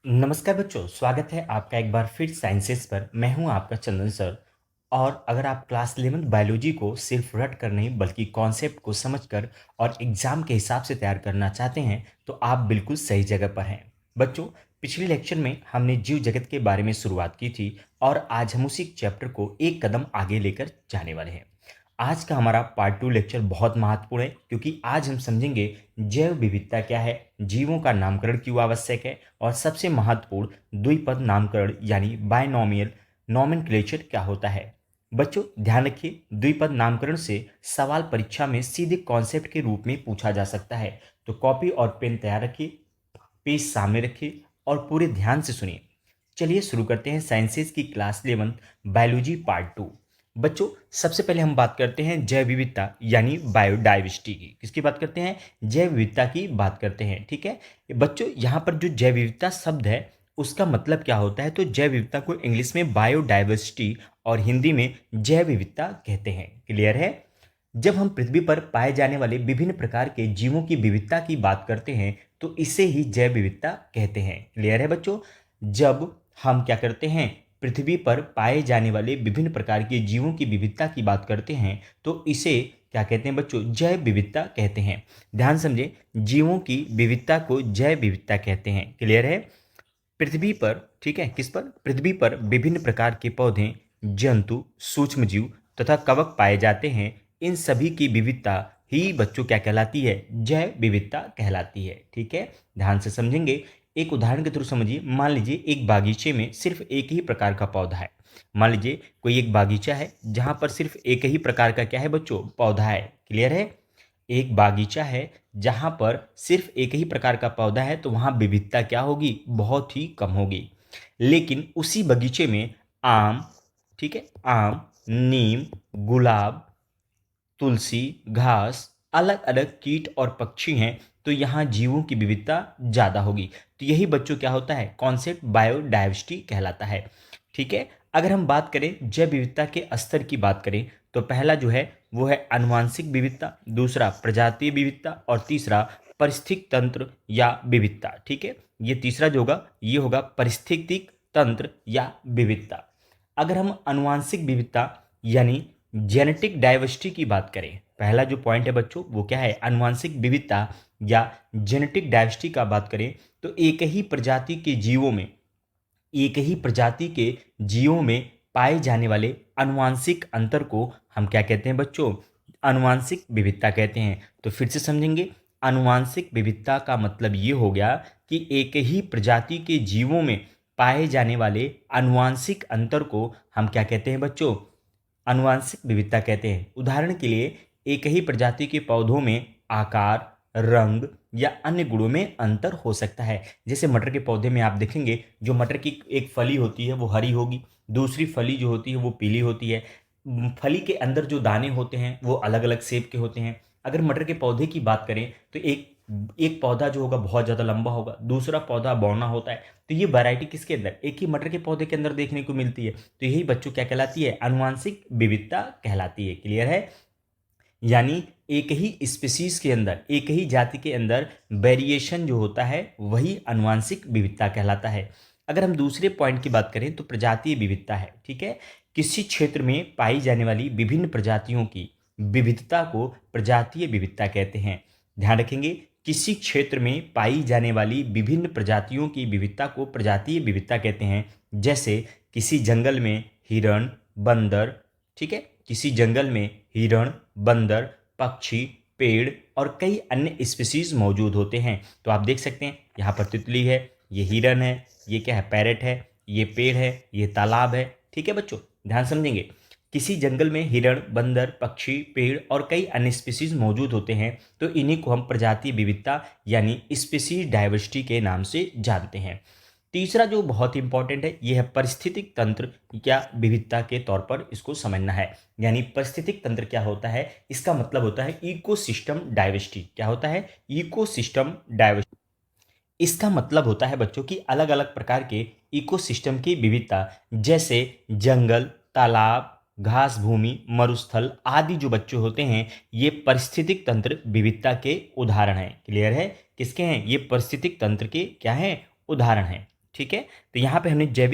नमस्कार बच्चों, स्वागत है आपका एक बार फिर साइंसेस पर। मैं हूं आपका चंदन सर। और अगर आप क्लास 11 बायोलॉजी को सिर्फ रट कर नहीं बल्कि कॉन्सेप्ट को समझकर और एग्जाम के हिसाब से तैयार करना चाहते हैं तो आप बिल्कुल सही जगह पर हैं। बच्चों, पिछले लेक्चर में हमने जीव जगत के बारे में शुरुआत की थी और आज हम उसी चैप्टर को एक कदम आगे लेकर जाने वाले हैं। आज का हमारा पार्ट 2 लेक्चर बहुत महत्वपूर्ण है क्योंकि आज हम समझेंगे जैव विविधता क्या है, जीवों का नामकरण क्यों आवश्यक है और सबसे महत्वपूर्ण द्विपद नामकरण यानी बायनोमियल नॉमेनक्लेचर क्या होता है। बच्चों ध्यान रखिए, द्विपद नामकरण से सवाल परीक्षा में सीधे कॉन्सेप्ट के रूप में पूछा जा सकता है। तो कॉपी और पेन तैयार रखिए, पेज सामने रखिए और पूरे ध्यान से सुनिए। चलिए शुरू करते हैं साइंसेज की क्लास 11 बायोलॉजी पार्ट 2। बच्चों, सबसे पहले हम बात करते हैं जैव विविधता यानी बायोडाइवर्सिटी की। किसकी बात करते हैं? जैव विविधता की बात करते हैं। ठीक है बच्चों, यहाँ पर जो जैव विविधता शब्द है उसका मतलब क्या होता है? तो जैव विविधता को इंग्लिश में बायोडाइवर्सिटी और हिंदी में जैव विविधता कहते हैं। क्लियर है? जब हम पृथ्वी पर पाए जाने वाले विभिन्न प्रकार के जीवों की विविधता की बात करते हैं तो इसे ही जैव विविधता कहते हैं। क्लियर है बच्चों? जब हम क्या करते हैं, पृथ्वी पर पाए जाने वाले विभिन्न प्रकार के जीवों की विविधता की बात करते हैं तो इसे क्या कहते हैं बच्चों? जैव विविधता कहते हैं। ध्यान समझे, जीवों की विविधता को जैव विविधता कहते हैं। क्लियर है? पृथ्वी पर, ठीक है, किस पर? पृथ्वी पर विभिन्न प्रकार के पौधे, जंतु, सूक्ष्मजीव तथा कवक पाए जाते हैं। इन सभी की विविधता ही बच्चों क्या कहलाती है? जैव विविधता कहलाती है। ठीक है, ध्यान से समझेंगे। एक उदाहरण के थ्रू समझिए। मान लीजिए एक बागीचे में सिर्फ एक ही प्रकार का पौधा है। मान लीजिए कोई एक बागीचा है जहां पर सिर्फ एक ही प्रकार का क्या है बच्चों? पौधा है। क्लियर है? एक बागीचा है जहां पर सिर्फ एक ही प्रकार का पौधा है तो वहां विविधता क्या होगी? बहुत ही कम होगी। लेकिन उसी बगीचे में आम, ठीक है, आम, नीम, गुलाब, तुलसी, घास, अलग अलग कीट और पक्षी हैं तो यहाँ जीवों की विविधता ज़्यादा होगी। तो यही बच्चों क्या होता है? कॉन्सेप्ट बायोडाइवर्सिटी कहलाता है। ठीक है, अगर हम बात करें जैव विविधता के स्तर की बात करें तो पहला जो है वो है आनुवांशिक विविधता, दूसरा प्रजातीय विविधता और तीसरा परिस्थितिक तंत्र या विविधता। ठीक है, ये तीसरा जो होगा ये होगा परिस्थितिक तंत्र या विविधता। अगर हम आनुवांशिक विविधता यानी जेनेटिक डाइवर्सिटी की बात करें, पहला जो पॉइंट है बच्चों वो क्या है? आनुवांशिक विविधता या जेनेटिक डाइवर्सिटी का बात करें तो एक ही प्रजाति के जीवों में, एक ही प्रजाति के जीवों में पाए जाने वाले आनुवांशिक अंतर को हम क्या कहते हैं बच्चों? आनुवांशिक विविधता कहते हैं। तो फिर से समझेंगे, आनुवांशिक विविधता का मतलब ये हो गया कि एक ही प्रजाति के जीवों में पाए जाने वाले आनुवांशिक अंतर को हम क्या कहते हैं बच्चों? आनुवांशिक विविधता कहते हैं। उदाहरण के लिए एक ही प्रजाति के पौधों में आकार, रंग या अन्य गुणों में अंतर हो सकता है। जैसे मटर के पौधे में आप देखेंगे जो मटर की एक फली होती है वो हरी होगी, दूसरी फली जो होती है वो पीली होती है। फली के अंदर जो दाने होते हैं वो अलग अलग शेप के होते हैं। अगर मटर के पौधे की बात करें तो एक एक पौधा जो होगा बहुत ज़्यादा लंबा होगा, दूसरा पौधा बौना होता है। तो ये वैरायटी किसके अंदर? एक ही मटर के पौधे के अंदर देखने को मिलती है। तो यही बच्चों क्या कहलाती है? आनुवांशिक विविधता कहलाती है। क्लियर है? यानी एक ही स्पीसीज के अंदर, एक ही जाति के अंदर वेरिएशन जो होता है वही आनुवांशिक विविधता कहलाता है। अगर हम दूसरे पॉइंट की बात करें तो प्रजातीय विविधता है। ठीक है, किसी क्षेत्र में पाई जाने वाली विभिन्न प्रजातियों की विविधता को प्रजातीय विविधता कहते हैं। ध्यान रखेंगे, किसी क्षेत्र में पाई जाने वाली विभिन्न प्रजातियों की विविधता को प्रजातीय विविधता कहते हैं। जैसे किसी जंगल में हिरण, बंदर, ठीक है, किसी जंगल में हिरण, बंदर, पक्षी, पेड़ और कई अन्य स्पीसीज मौजूद होते हैं। तो आप देख सकते हैं यहाँ पर तितली है, ये हिरन है, ये क्या है? पैरेट है, ये पेड़ है, ये तालाब है। ठीक है बच्चों, ध्यान समझेंगे। किसी जंगल में हिरण, बंदर, पक्षी, पेड़ और कई अन्य स्पीसीज मौजूद होते हैं तो इन्हीं को हम प्रजातीय विविधता यानी स्पीसीज डाइवर्सिटी के नाम से जानते हैं। तीसरा जो बहुत इंपॉर्टेंट है यह है परिस्थितिक तंत्र या विविधता के तौर पर इसको समझना है। यानी परिस्थितिक तंत्र क्या होता है? इसका मतलब होता है इकोसिस्टम डाइवर्सिटी। क्या होता है? Ecosystem diversity. इसका मतलब होता है बच्चों की अलग अलग प्रकार के इकोसिस्टम की विविधता, जैसे जंगल, तालाब, घास भूमि, मरुस्थल आदि जो बच्चों होते हैं ये परिस्थितिक तंत्र विविधता के उदाहरण हैं। क्लियर है? किसके हैं? ये परिस्थितिक तंत्र के क्या हैं? उदाहरण हैं। ठीक है। तो यहाँ पे हमने जैव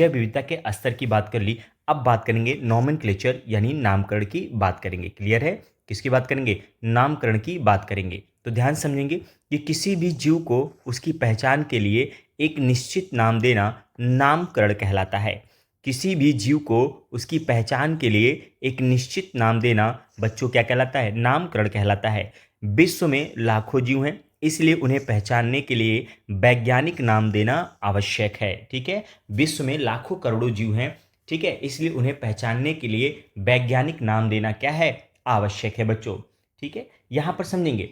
विविधता के स्तर की बात कर ली। अब बात करेंगे नॉमेनक्लेचर यानी नामकरण की बात करेंगे। क्लियर है? किसकी बात करेंगे? नामकरण की बात करेंगे। तो ध्यान समझेंगे कि किसी भी जीव को उसकी पहचान के लिए एक निश्चित नाम देना नामकरण कहलाता है। किसी भी जीव को उसकी पहचान के लिए एक निश्चित नाम देना बच्चों क्या कहलाता है? नामकरण कहलाता है। विश्व में लाखों जीव हैं, इसलिए उन्हें पहचानने के लिए वैज्ञानिक नाम देना आवश्यक है। ठीक है, विश्व में लाखों करोड़ों जीव हैं, ठीक है, इसलिए उन्हें पहचानने के लिए वैज्ञानिक नाम देना क्या है? आवश्यक है बच्चों। ठीक है, यहां पर समझेंगे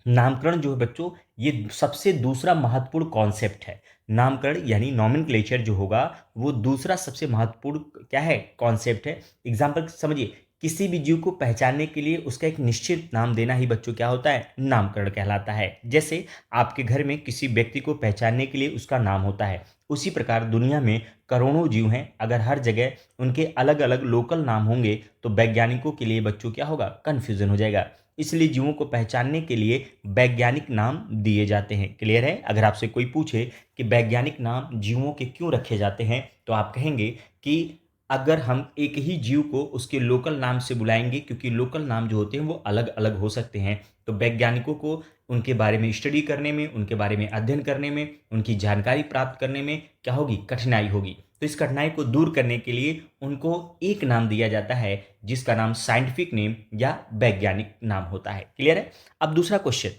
नामकरण जो है बच्चों, ये सबसे दूसरा महत्वपूर्ण कॉन्सेप्ट है। नामकरण यानी नॉमेनक्लेचर जो होगा वो दूसरा सबसे महत्वपूर्ण क्या है? कॉन्सेप्ट है। एग्जाम्पल समझिए, किसी भी जीव को पहचानने के लिए उसका एक निश्चित नाम देना ही बच्चों क्या होता है? नामकरण कहलाता है। जैसे आपके घर में किसी व्यक्ति को पहचानने के लिए उसका नाम होता है, उसी प्रकार दुनिया में करोड़ों जीव हैं, अगर हर जगह उनके अलग अलग लोकल नाम होंगे तो वैज्ञानिकों के लिए बच्चों क्या होगा? कन्फ्यूजन हो जाएगा। इसलिए जीवों को पहचानने के लिए वैज्ञानिक नाम दिए जाते हैं। क्लियर है? अगर आपसे कोई पूछे कि वैज्ञानिक नाम जीवों के क्यों रखे जाते हैं, तो आप कहेंगे कि अगर हम एक ही जीव को उसके लोकल नाम से बुलाएंगे, क्योंकि लोकल नाम जो होते हैं वो अलग अलग हो सकते हैं, तो वैज्ञानिकों को उनके बारे में स्टडी करने में, उनके बारे में अध्ययन करने में, उनकी जानकारी प्राप्त करने में क्या होगी? कठिनाई होगी। तो इस कठिनाई को दूर करने के लिए उनको एक नाम दिया जाता है, जिसका नाम साइंटिफिक नेम या वैज्ञानिक नाम होता है। क्लियर है? अब दूसरा क्वेश्चन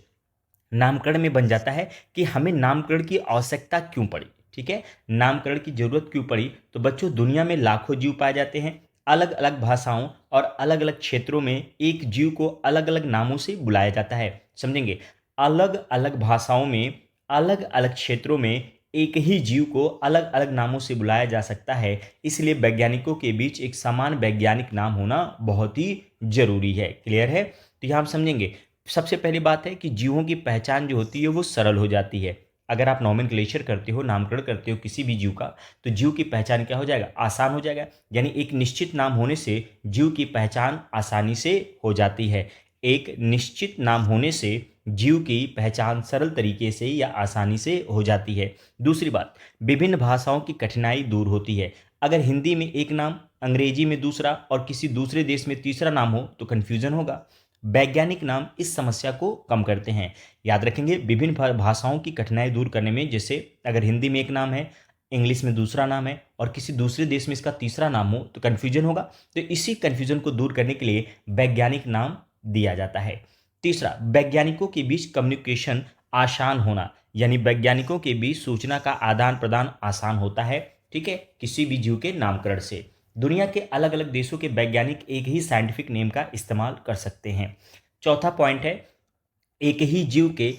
नामकरण में बन जाता है कि हमें नामकरण की आवश्यकता क्यों पड़ी। ठीक है, नामकरण की जरूरत क्यों पड़ी? तो बच्चों, दुनिया में लाखों जीव पाए जाते हैं, अलग अलग भाषाओं और अलग अलग क्षेत्रों में एक जीव को अलग अलग नामों से बुलाया जाता है। समझेंगे, अलग अलग भाषाओं में, अलग अलग क्षेत्रों में एक ही जीव को अलग अलग नामों से बुलाया जा सकता है। इसलिए वैज्ञानिकों के बीच एक समान वैज्ञानिक नाम होना बहुत ही जरूरी है। क्लियर है? तो यहाँ हम समझेंगे, सबसे पहली बात है कि जीवों की पहचान जो होती है वो सरल हो जाती है। अगर आप नॉमेनक्लेचर करते हो, नामकरण करते हो किसी भी जीव का, तो जीव की पहचान क्या हो जाएगा? आसान हो जाएगा। यानी एक निश्चित नाम होने से जीव की पहचान आसानी से हो जाती है। एक निश्चित नाम होने से जीव की पहचान सरल तरीके से या आसानी से हो जाती है। दूसरी बात, विभिन्न भाषाओं की कठिनाई दूर होती है। अगर हिंदी में एक नाम, अंग्रेजी में दूसरा और किसी दूसरे देश में तीसरा नाम हो तो कन्फ्यूजन होगा। वैज्ञानिक नाम इस समस्या को कम करते हैं। याद रखेंगे, विभिन्न भाषाओं की कठिनाई दूर करने में, जैसे अगर हिंदी में एक नाम है, इंग्लिश में दूसरा नाम है और किसी दूसरे देश में इसका तीसरा नाम हो तो कन्फ्यूजन होगा। तो इसी कन्फ्यूजन को दूर करने के लिए वैज्ञानिक नाम दिया जाता है। तीसरा, वैज्ञानिकों के बीच कम्युनिकेशन आसान होना, यानी वैज्ञानिकों के बीच सूचना का आदान प्रदान आसान होता है। ठीक है, किसी भी जीव के नामकरण से दुनिया के अलग अलग देशों के वैज्ञानिक एक ही साइंटिफिक नेम का इस्तेमाल कर सकते हैं। चौथा पॉइंट है, एक ही जीव के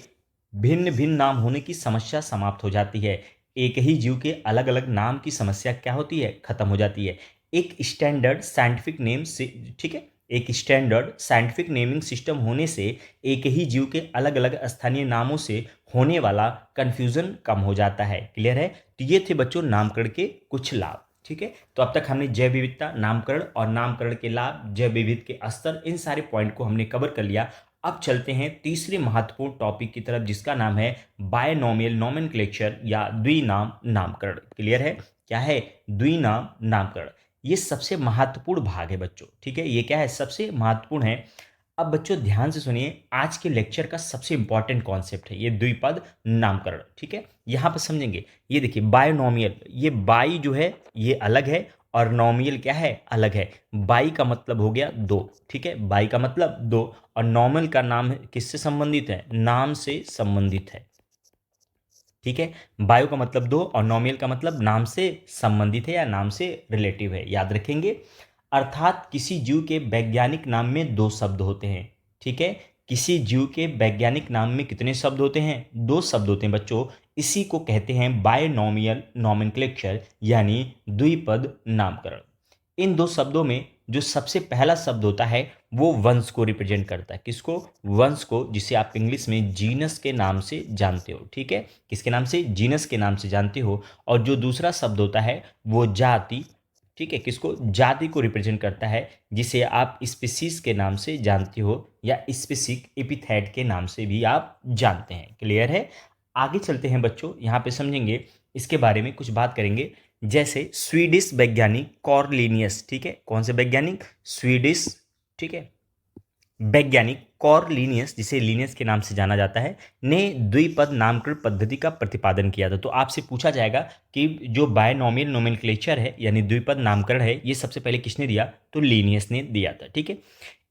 भिन्न भिन्न नाम होने की समस्या समाप्त हो जाती है। एक ही जीव के अलग अलग नाम की समस्या क्या होती है? खत्म हो जाती है। एक स्टैंडर्ड साइंटिफिक नेम से, ठीक है, एक स्टैंडर्ड साइंटिफिक नेमिंग सिस्टम होने से एक ही जीव के अलग अलग स्थानीय नामों से होने वाला कंफ्यूजन कम हो जाता है। क्लियर है? तो ये थे बच्चों नामकरण के कुछ लाभ। ठीक है, तो अब तक हमने जैव विविधता, नामकरण और नामकरण के लाभ, जैव विविध के स्तर, इन सारे पॉइंट को हमने कवर कर लिया। अब चलते हैं तीसरे महत्वपूर्ण टॉपिक की तरफ, जिसका नाम है बायनोमियल नोमेनक्लेचर या द्विनाम नामकरण। क्लियर है? क्या है? द्विनाम नामकरण। ये सबसे महत्वपूर्ण भाग है बच्चों। ठीक है, ये क्या है? सबसे महत्वपूर्ण है। अब बच्चों ध्यान से सुनिए, आज के लेक्चर का सबसे इंपॉर्टेंट कॉन्सेप्ट है ये द्विपद नामकरण। ठीक है, यहां पर समझेंगे। ये देखिए, बायनोमियल, ये बाई जो है ये अलग है और नॉमियल क्या है? अलग है। बाई का मतलब हो गया दो। ठीक है, बाई का मतलब दो, और नॉमियल का नाम किससे संबंधित है? नाम से संबंधित है। ठीक है, बायो का मतलब दो और नॉमियल का मतलब नाम से संबंधित है या नाम से रिलेटिव है। याद रखेंगे, अर्थात किसी जीव के वैज्ञानिक नाम में दो शब्द होते हैं। ठीक है, किसी जीव के वैज्ञानिक नाम में कितने शब्द होते हैं? दो शब्द होते हैं बच्चों। इसी को कहते हैं बायनोमियल नोमेनक्लेचर यानी द्विपद नामकरण। इन दो शब्दों में जो सबसे पहला शब्द होता है वो वंश को रिप्रेजेंट करता है। किसको? वंश को, जिसे आप इंग्लिश में जीनस के नाम से जानते हो। ठीक है, किसके नाम से? जीनस के नाम से जानते हो। और जो दूसरा शब्द होता है वो जाति। ठीक है, किसको? जाति को रिप्रेजेंट करता है, जिसे आप स्पीसीज के नाम से जानते हो या स्पेसिफिक एपिथेट के नाम से भी आप जानते हैं। क्लियर है? आगे चलते हैं बच्चों, यहाँ पे समझेंगे इसके बारे में कुछ बात करेंगे। जैसे स्वीडिश वैज्ञानिक कॉर्लिनियस, ठीक है, कौन से वैज्ञानिक? स्वीडिश, ठीक है, वैज्ञानिक कॉर्लिनियस, जिसे लिनियस के नाम से जाना जाता है, ने द्विपद नामकरण पद्धति का प्रतिपादन किया था। तो आपसे पूछा जाएगा कि जो बायनोमियल नोमेनक्लेचर है यानी द्विपद नामकरण है, ये सबसे पहले किसने दिया? तो लिनियस ने दिया था, ठीक है।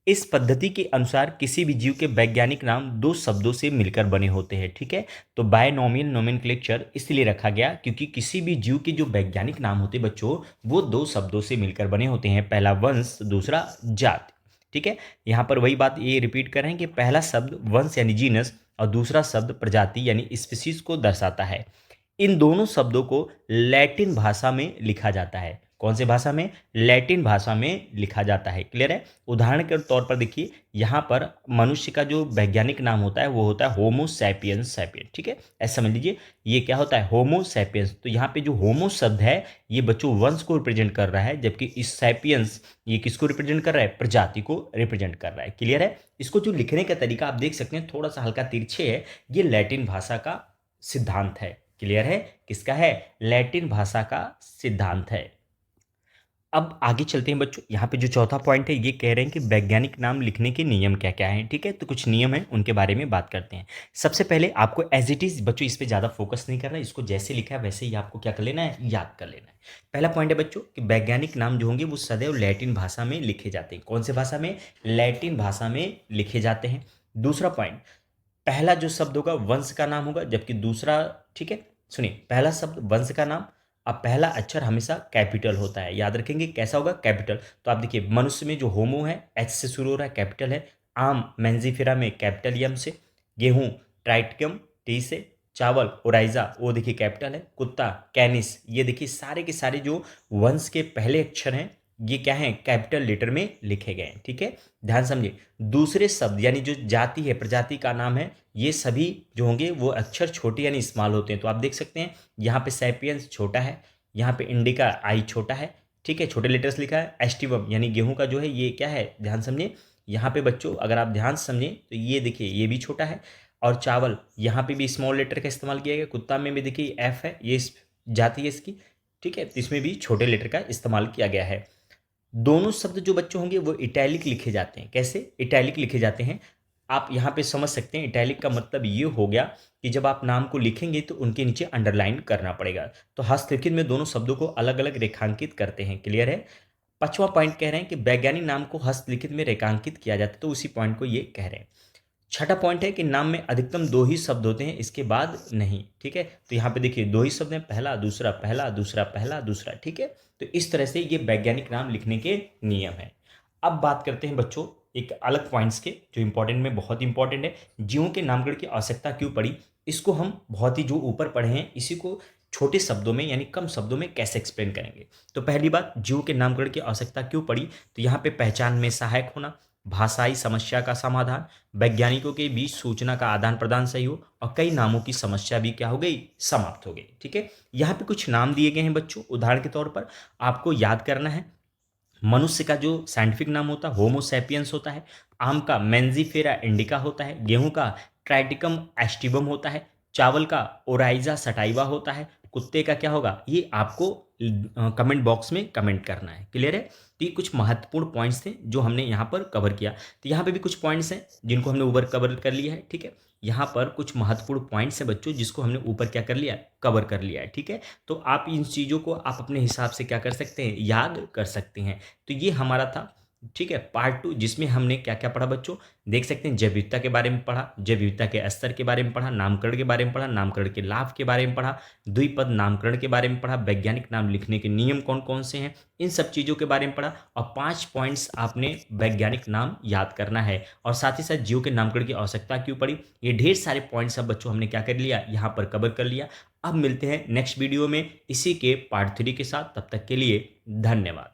इस पद्धति के अनुसार किसी भी जीव के वैज्ञानिक नाम दो शब्दों से मिलकर बने होते हैं, ठीक है। तो बायनोमियल नोमेनक्लेचर इसलिए रखा गया क्योंकि किसी भी जीव के जो वैज्ञानिक नाम होते हैं बच्चों, वो दो शब्दों से मिलकर बने होते हैं, पहला वंश, दूसरा जाति, ठीक है। यहाँ पर वही बात ये रिपीट कर रहे हैं कि पहला शब्द वंश यानी जीनस और दूसरा शब्द प्रजाति यानी स्पीशीज को दर्शाता है। इन दोनों शब्दों को लैटिन भाषा में लिखा जाता है। कौन से भाषा में? लैटिन भाषा में लिखा जाता है। क्लियर है? उदाहरण के तौर पर देखिए, यहाँ पर मनुष्य का जो वैज्ञानिक नाम होता है वो होता है होमो सैपियंस सैपियन, ठीक है। ऐसा समझ लीजिए, ये क्या होता है? Homo sapiens. तो यहाँ पे जो होमो शब्द है ये बच्चों वंश को रिप्रेजेंट कर रहा है, जबकि इस सैपियंस ये किसको रिप्रेजेंट कर रहा है? प्रजाति को रिप्रेजेंट कर रहा है। क्लियर है? इसको जो लिखने का तरीका आप देख सकते हैं, थोड़ा सा हल्का तिरछे है, ये लैटिन भाषा का सिद्धांत है। क्लियर है? किसका है? लैटिन भाषा का सिद्धांत है। अब आगे चलते हैं बच्चों। यहाँ पे जो चौथा पॉइंट है ये कह रहे हैं कि वैज्ञानिक नाम लिखने के नियम क्या क्या हैं, ठीक है। तो कुछ नियम हैं, उनके बारे में बात करते हैं। सबसे पहले आपको एज इट इज बच्चों इस पे ज़्यादा फोकस नहीं करना है, इसको जैसे लिखा है वैसे ही आपको क्या कर लेना है? याद कर लेना है। पहला पॉइंट है बच्चों कि वैज्ञानिक नाम जो होंगे वो सदैव लैटिन भाषा में लिखे जाते हैं। कौन से भाषा में? लैटिन भाषा में लिखे जाते हैं। दूसरा पॉइंट, पहला जो शब्द होगा वंश का नाम होगा, जबकि दूसरा, ठीक है, सुनिए, पहला शब्द वंश का नाम, अब पहला अक्षर हमेशा कैपिटल होता है। याद रखेंगे कैसा होगा? कैपिटल। तो आप देखिए, मनुष्य में जो होमो है एच से शुरू हो रहा है, कैपिटल है। आम मेंजीफेरा में कैपिटल एम से। गेहूं ट्राइटिकम टी से। चावल ओराइजा वो देखिए कैपिटल है। कुत्ता कैनिस, ये देखिए सारे के सारे जो वंश के पहले अक्षर हैं ये क्या है? कैपिटल लेटर में लिखे गए हैं, ठीक है। ध्यान समझिए, दूसरे शब्द यानी जो जाति है, प्रजाति का नाम है, ये सभी जो होंगे वो अक्षर छोटे यानी स्मॉल होते हैं। तो आप देख सकते हैं यहाँ पे सैपियंस छोटा है, यहाँ पे इंडिका आई छोटा है, ठीक है, छोटे लेटर्स लिखा है। एस्टिवम यानी गेहूं का जो है ये क्या है? ध्यान समझिए, यहाँ पे बच्चों अगर आप ध्यान समझें तो ये देखिए ये भी छोटा है। और चावल यहाँ पे भी स्मॉल लेटर का इस्तेमाल किया गया। कुत्ता में भी देखिए एफ है, ये जाति है इसकी, ठीक है, तो इसमें भी छोटे लेटर का इस्तेमाल किया गया है। दोनों शब्द जो बच्चों होंगे वो इटैलिक लिखे जाते हैं। कैसे इटैलिक लिखे जाते हैं? आप यहाँ पे समझ सकते हैं, इटैलिक का मतलब ये हो गया कि जब आप नाम को लिखेंगे तो उनके नीचे अंडरलाइन करना पड़ेगा। तो हस्तलिखित में दोनों शब्दों को अलग अलग रेखांकित करते हैं। क्लियर है? पांचवा पॉइंट कह रहे हैं कि वैज्ञानिक नाम को हस्तलिखित में रेखांकित किया जाता है, तो उसी पॉइंट को ये कह रहे हैं। छठा पॉइंट है कि नाम में अधिकतम दो ही शब्द होते हैं, इसके बाद नहीं, ठीक है। तो यहाँ पे देखिए दो ही शब्द हैं, पहला दूसरा, पहला दूसरा, पहला दूसरा, ठीक है। तो इस तरह से ये वैज्ञानिक नाम लिखने के नियम है। अब बात करते हैं बच्चों एक अलग पॉइंट्स के जो इंपॉर्टेंट में बहुत इंपॉर्टेंट है। जीवों के नामकरण की आवश्यकता क्यों पड़ी, इसको हम बहुत ही जो ऊपर पढ़े हैं इसी को छोटे शब्दों में यानी कम शब्दों में कैसे एक्सप्लेन करेंगे। तो पहली बात, जीवों के नामकरण की आवश्यकता क्यों पड़ी? तो यहाँ पे पहचान में सहायक होना, भाषाई समस्या का समाधान, वैज्ञानिकों के बीच सूचना का आदान प्रदान सही हो, और कई नामों की समस्या भी क्या हो गई? समाप्त हो गई, ठीक है। यहाँ पे कुछ नाम दिए गए हैं बच्चों, उदाहरण के तौर पर आपको याद करना है। मनुष्य का जो साइंटिफिक नाम होता है होमो सैपियंस होता है। आम का मेंजीफेरा इंडिका होता है। गेहूं का ट्राइटिकम एस्टिवम होता है। चावल का ओराइजा सटाइवा होता है। कुत्ते का क्या होगा? ये आपको कमेंट बॉक्स में कमेंट करना है। क्लियर है? तो ये कुछ महत्वपूर्ण पॉइंट्स थे जो हमने यहाँ पर कवर किया। तो यहाँ पे भी कुछ पॉइंट्स हैं जिनको हमने ऊपर कवर कर लिया है, ठीक है। यहाँ पर कुछ महत्वपूर्ण पॉइंट्स हैं बच्चों जिसको हमने ऊपर क्या कर लिया? कवर कर लिया है, ठीक है। तो आप इन चीज़ों को आप अपने हिसाब से क्या कर सकते हैं? याद कर सकते हैं। तो ये हमारा था, ठीक है, पार्ट 2, जिसमें हमने क्या क्या पढ़ा बच्चों? देख सकते हैं जैव विविधता के बारे में पढ़ा, जैव विविधता के स्तर के बारे में पढ़ा, नामकरण के बारे में पढ़ा, नामकरण के लाभ के बारे में पढ़ा, द्विपद नामकरण के बारे में पढ़ा, वैज्ञानिक नाम लिखने के नियम कौन कौन से हैं, इन सब चीज़ों के बारे में पढ़ा। और 5 पॉइंट्स आपने वैज्ञानिक नाम याद करना है। और साथ ही साथ जीव के नामकरण की आवश्यकता क्यों पड़ी, ये ढेर सारे पॉइंट्स अब बच्चों हमने क्या कर लिया? यहाँ पर कवर कर लिया। अब मिलते हैं नेक्स्ट वीडियो में इसी के पार्ट 3 के साथ। तब तक के लिए धन्यवाद।